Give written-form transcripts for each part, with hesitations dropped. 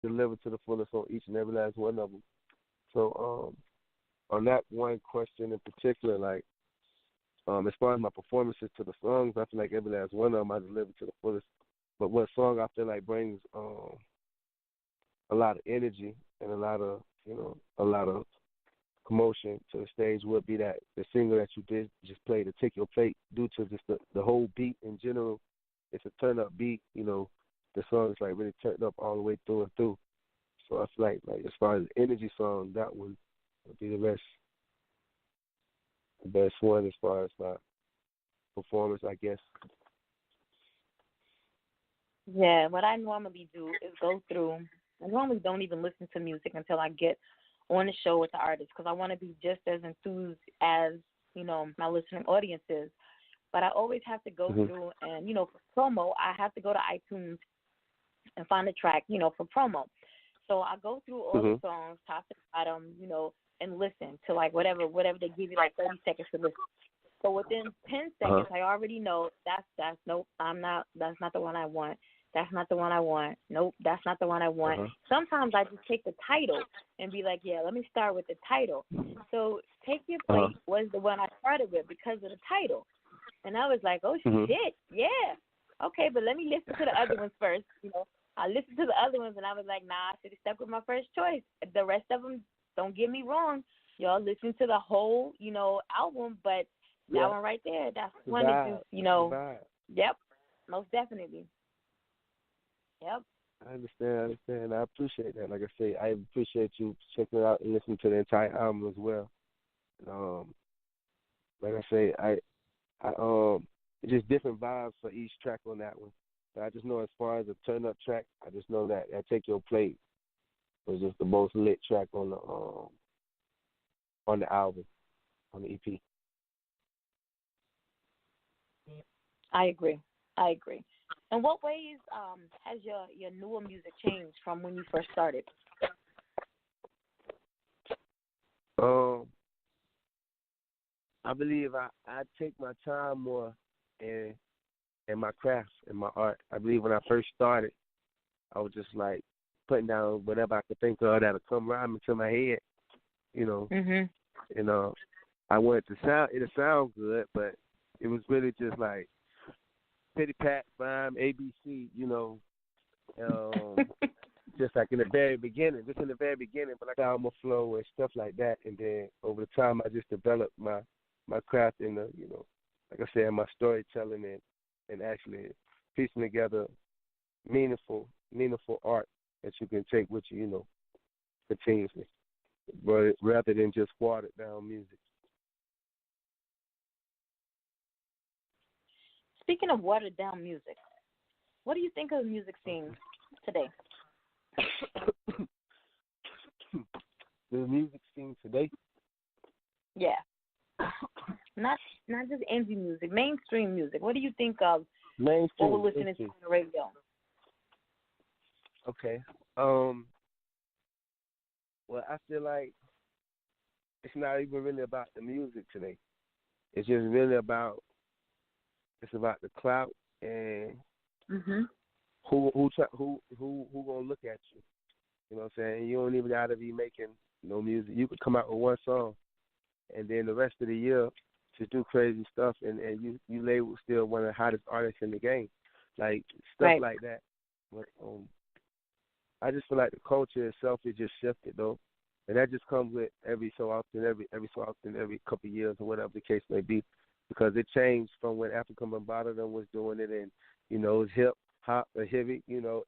deliver to the fullest on each and every last one of them. So on that one question in particular, like as far as my performances to the songs, I feel like every last one of them I deliver to the fullest. But what song I feel like brings a lot of energy and a lot of commotion to the stage would be that the single that you did just play to Take Your Plate due to just the whole beat in general. It's a turn up beat, the song is like really turned up all the way through and through. So I feel like as far as energy song, that one would be the best one as far as my performance, I guess. Yeah, what I normally do is go through. I normally don't even listen to music until I get on the show with the artist because I want to be just as enthused as my listening audience is. But I always have to go Mhm. through and for promo I have to go to iTunes and find a track for promo. So I go through all the Mhm. songs top to bottom, and listen to like whatever they give you like 30 seconds to listen. So within 10 seconds, Uh I already know that's nope. I'm not. That's not the one I want. That's not the one I want. Nope, that's not the one I huh. want. Sometimes I just take the title and be like, yeah, let me start with the title. So Take Your Uh huh. Plate was the one I started with because of the title, and I was like, oh Mhm. shit, yeah, okay, but let me listen to the other ones first. I listened to the other ones and I was like, nah, I should have stuck with my first choice. The rest of them, don't get me wrong, y'all listen to the whole album, but that Yeah. one right there, that's It's the the one that vibe. just, It's the vibe. yep, most definitely. Yep. I understand. I understand. I appreciate that. Like I say, I appreciate you checking it out and listening to the entire album as well. Um, like I say, it's just different vibes for each track on that one. But I just know as far as a turn up track, I just know that Take Your Plate was just the most lit track on the album, on the EP. I agree. I agree. In what ways has your newer music changed from when you first started? Um, I believe I take my time more in in my craft and my art. I believe when I first started, I was just like putting down whatever I could think of that'll come rhyme into my head, you know. Mhm. And I wanted to sound it'll sound good, but it was really just like pity pat rhyme ABC, um, just like in the very beginning, but like album flow and stuff like that. And then over the time, I just developed my craft in like I said, my storytelling and actually piecing together meaningful art that you can take with you, continuously, but rather than just watered down music. Speaking of watered down music, what do you think of the music scene today? The music scene today, Yeah. Not not just indie music, mainstream music. What do you think of what we're mainstream. Let's listening to see. on the radio? Okay. Well, I feel like it's not even really about the music today. It's just really it's about the clout and Mhm. who gonna look at you. You know what I'm saying? You don't even gotta be making no music. You could come out with one song and then the rest of the year just do crazy stuff and you label still one of the hottest artists in the game. Like stuff Right. like that. But I just feel like the culture itself is just shifted though. And that just comes with every couple of years or whatever the case may be. Because it changed from when African Bambaataa them was doing it and, it was hip hop or heavy,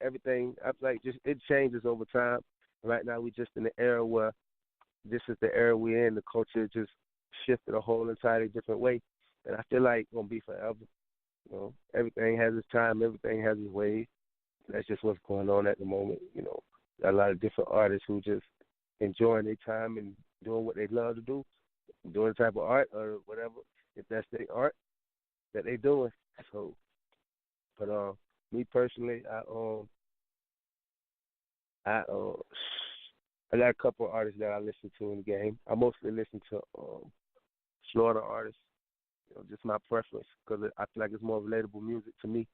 everything I feel like just it changes over time. Right now we just in the era where this is the era we're in, the culture just shifted a whole entirely different way. And I feel like it's gonna be forever. Everything has its time, everything has its way. That's just what's going on at the moment. A lot of different artists who just enjoying their time and doing what they love to do, doing the type of art or whatever, if that's their art that they doing. So, but me personally, I I got a couple of artists that I listen to in the game. I mostly listen to Florida artists. Just my preference because I feel like it's more relatable music to me.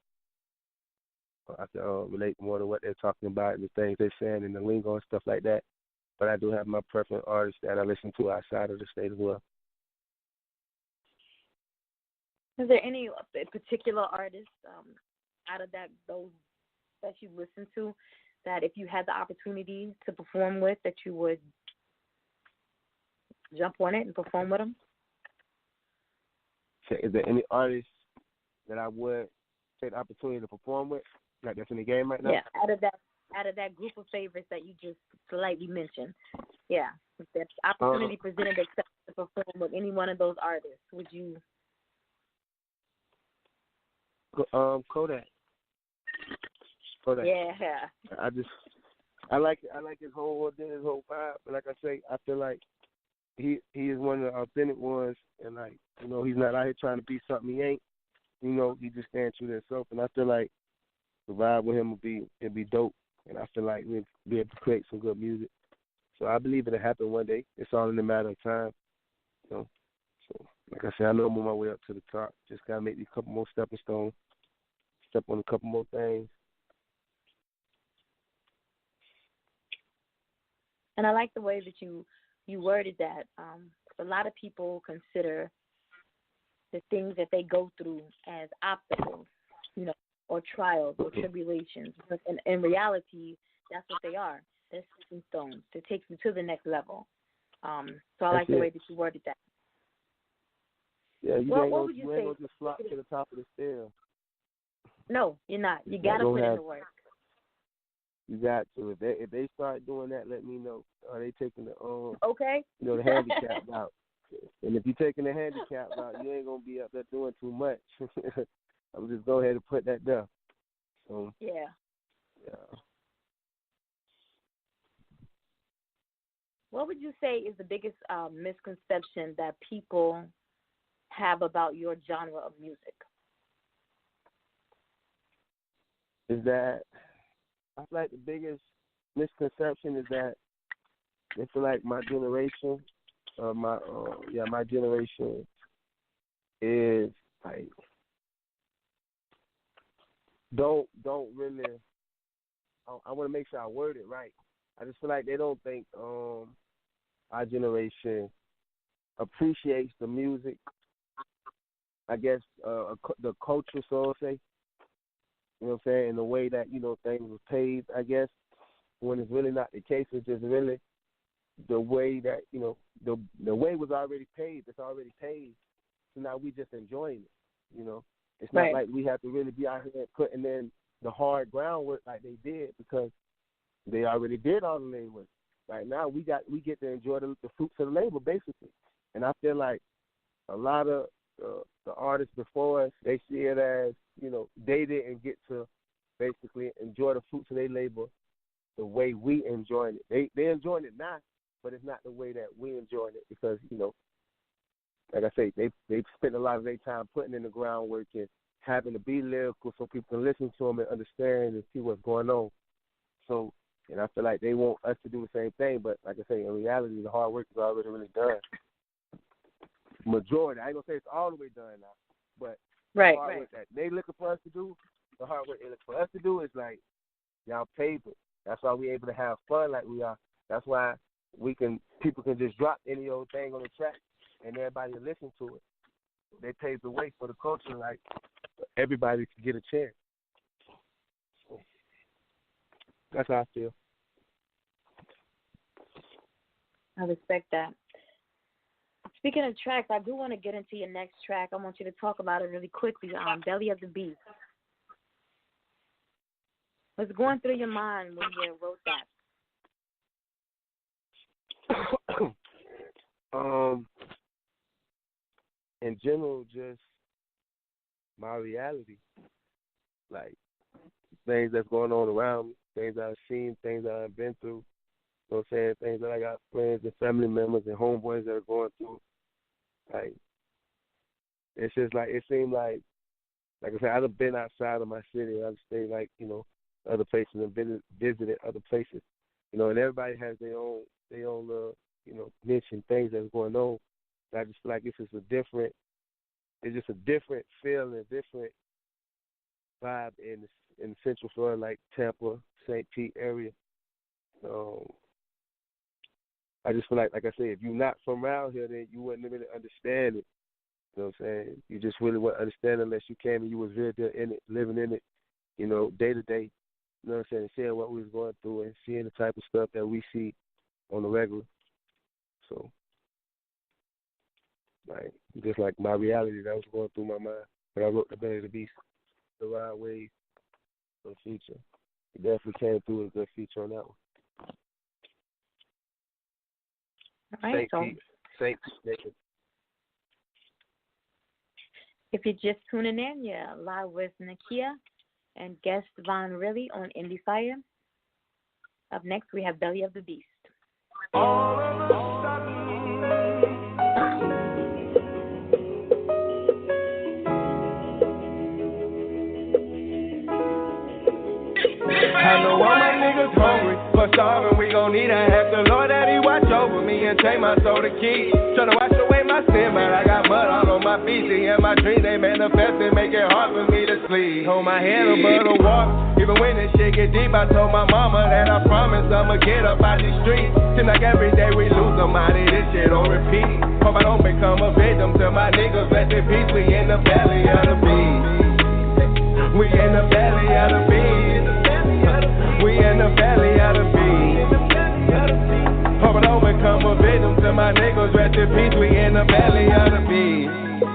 I can relate more to what they're talking about and the things they're saying and the lingo and stuff like that. But I do have my preferred artists that I listen to outside of the state as well. Is there any particular artist out of those that you listen to that if you had the opportunity to perform with, that you would jump on it and perform with them? So is there any artist that I would take the opportunity to perform with, like that's in the game right now? Yeah, out of that group of favorites that you just slightly mentioned. Yeah, if that opportunity presented itself to perform with any one of those artists, would you? Kodak. Yeah. I like his whole vibe. But like I say, I feel like he is one of the authentic ones, and like he's not out here trying to be something he ain't. He just stands true to himself, and I feel like the vibe with him it'd be dope, and I feel like we'd be able to create some good music. So I believe it'll happen one day. It's all in a matter of time. So like I said, I know I'm on my way up to the top. Just gotta make these couple more stepping stones, step on a couple more things. And I like the way that you worded that. A lot of people consider the things that they go through as obstacles, or trials or tribulations. But in reality, that's what they are. They're stepping stones to take you to the next level. So I like the way that you worded that. Yeah, you ain't gonna just flop to the top of the stairs. No, you're not. You gotta put in the work. You got to. If they start doing that, let me know. Are they taking the okay? The handicap out? And if you're taking the handicap out, you ain't gonna be up there doing too much. I'm just go ahead and put that down. So yeah. What would you say is the biggest misconception that people have about your genre of music? Is that I feel like the biggest misconception is that they feel like my generation, my generation is like don't really. I want to make sure I word it right. I just feel like they don't think our generation appreciates the music. I guess the culture, so to say. You know what I'm saying? In the way that, things was paved, I guess, when it's really not the case. It's just really the way that, the way was already paved. It's already paved. So now we just enjoying it, It's not like we have to really be out here putting in the hard groundwork like they did because they already did all the labor. Right now we get to enjoy the fruits of the labor, basically. And I feel like a lot of the artists before us, they see it as, they didn't get to basically enjoy the fruits of their labor the way we enjoying it. They're enjoying it now, but it's not the way that we enjoying it because, like I say, they've spent a lot of their time putting in the groundwork and having to be lyrical so people can listen to them and understand and see what's going on. So, and I feel like they want us to do the same thing, but like I say, in reality, the hard work is already really done. Majority. I ain't gonna say it's all the way done now, but the hard work that they looking for us to do, the hard work they looking for us to do is like y'all paved it. That's why we able to have fun like we are. That's why people can just drop any old thing on the track and everybody will listen to it. They paved the way for the culture, like everybody can get a chance. So, that's how I feel. I respect that. Speaking of tracks, I do want to get into your next track. I want you to talk about it really quickly. Belly of the Beast. What's going through your mind when you wrote that? In general, just my reality. Like, things that's going on around me, things I've seen, things that I've been through. You know what I'm saying? Things that I got friends and family members and homeboys that are going through. Like, it's just like, it seemed like I said, I've been outside of my city. I've stayed, like, other places and visited other places. And everybody has their own niche and things that's going on. And I just feel like it's just a different feel and a different vibe in Central Florida, like Tampa, St. Pete area. Um, I just feel like I said, if you're not from around here, then you wouldn't really understand it. You know what I'm saying? You just really wouldn't understand unless you came and you was really there in it, living in it, day to day. You know what I'm saying? Seeing what we was going through and seeing the type of stuff that we see on the regular. So, like, just like my reality that was going through my mind. But I wrote The Belly of the Beast, The Ride Wave, for the feature. It definitely came through with a good feature on that one. All right, Saint Pete. If you're just tuning in, you're live with Nakia and guest Von Riley on Endie Fiya. Up next, we have Belly of the Beast. All of a sudden, I know all my niggas hungry, but starving, we gon' need a half the Lord that he watch over me and take my soul to keep. Tryna wash away my sin, but I got mud all on my feet. See, and my dreams, they manifest and make it hard for me to sleep. Hold my head above the walk, even when this shit get deep. I told my mama that I promise I'ma get up out these streets. Seem like every day we lose somebody, this shit on repeat. Hope I don't become a victim to my niggas, rest in peace. We in the belly of the beast. We in the belly of the beast. We in the belly of the beast. Hope I don't become a victim to my niggas, rest in peace. We in the belly of the beast.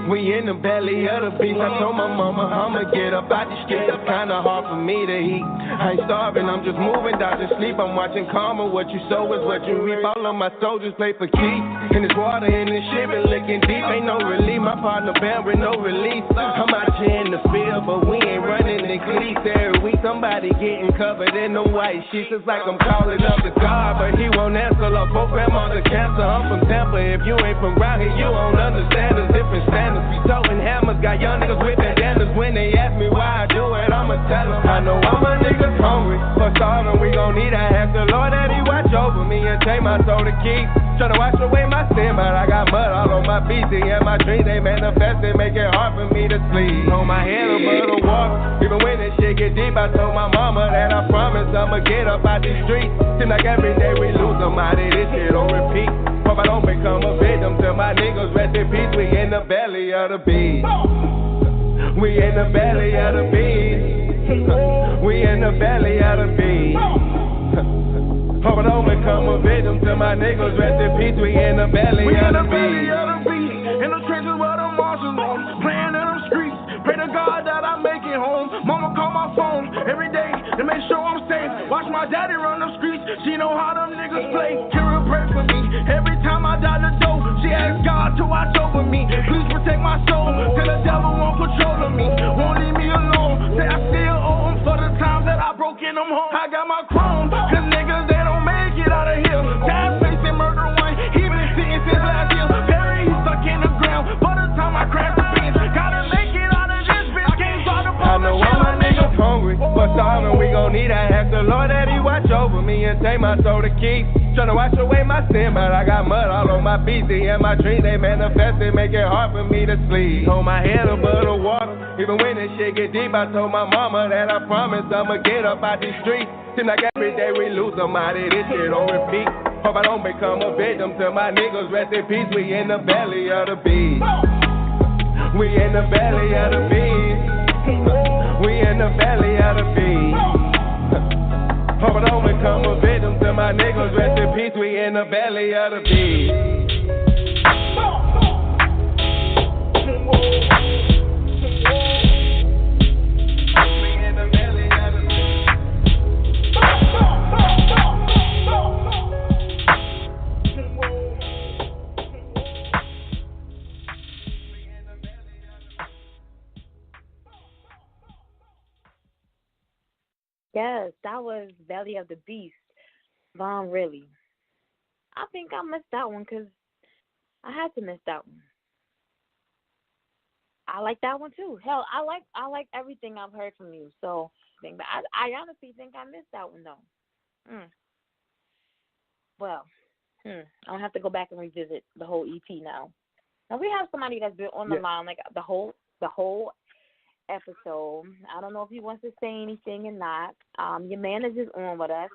We in the belly of the beast. I told my mama I'ma get up out the street. It's kinda hard for me to eat. I ain't starving, I'm just moving down to sleep. I'm watching karma, what you sow is what you reap. All of my soldiers play for keeps. In this water, in this shit, been licking deep. Ain't no relief, my partner bearing no relief. I'm out here in the field, but we ain't running in cleats. Every week somebody getting covered in the white sheets. It's like I'm calling up the God, but he won't answer. Lost both grandmas of cancer. I'm from Tampa, if you ain't from around here, you don't understand. There's different standards. We throwing hammers, got young niggas with bandanas. When they ask me why I do it, I'ma tell them I know all my niggas hungry, but starving, we gon' need a half the Lord that he watch over me and take my soul to keep. Tryna wash away my sin, but I got mud all on my feet. See, and my dreams, they manifest and make it hard for me to sleep. Hold my head above the water, even when this shit get deep. I told my mama that I promise I'ma get up out these streets. Seem like every day we lose somebody, this shit on repeat. Hope I don't become a victim to my niggas, rest in peace. We in the belly of the beast. We in the belly of the beast. We in the belly of the beast. Hope I don't become a victim to my niggas, rest in peace. We in the belly of the beast. In the trenches where the marshals on, playing in them streets. Pray to God that I make it home. Mama call my phone every day to make sure I'm safe. Watch my daddy run the streets. She know how them niggas play. Kira pray for me every time I die the dough. She asks God to watch over me. Please protect my soul, till the devil won't control of me. Won't leave me alone. Say I still owe him for the times that I broke in them home. I got my chrome, cause niggas they don't make it out of here. Dad facing murder one, he been sitting since last year. Perry stuck in the ground. By the time I crash the pins, gotta make it out of this bitch. Can't start the I know all my niggas hungry, but starving, we gon' need a half the Lord that he watch over me and take my soul to keep. Tryna wash away my sin, but I got mud all on my feet. See, and my dreams, they manifest and make it hard for me to sleep. Hold my head above the water, even when this shit get deep. I told my mama that I promise I'ma get up out these streets. Seem like every day we lose somebody, this shit on repeat. Hope I don't become a victim to my niggas, rest in peace. We in the belly of the beast. We in the belly of the beast. We in the belly of the beast. Hope I don't become a victim to my niggas, rest in peace. We in the belly of the beast. Yes, that was Belly of the Beast, Von Riley. I think I missed that one because I had to miss that one. I like that one too. Hell, I like everything I've heard from you. So, but I honestly think I missed that one though. Well, I'll have to go back and revisit the whole EP now. Now we have somebody that's been on the line like the whole episode. I don't know if he wants to say anything or not. Your manager's on with us.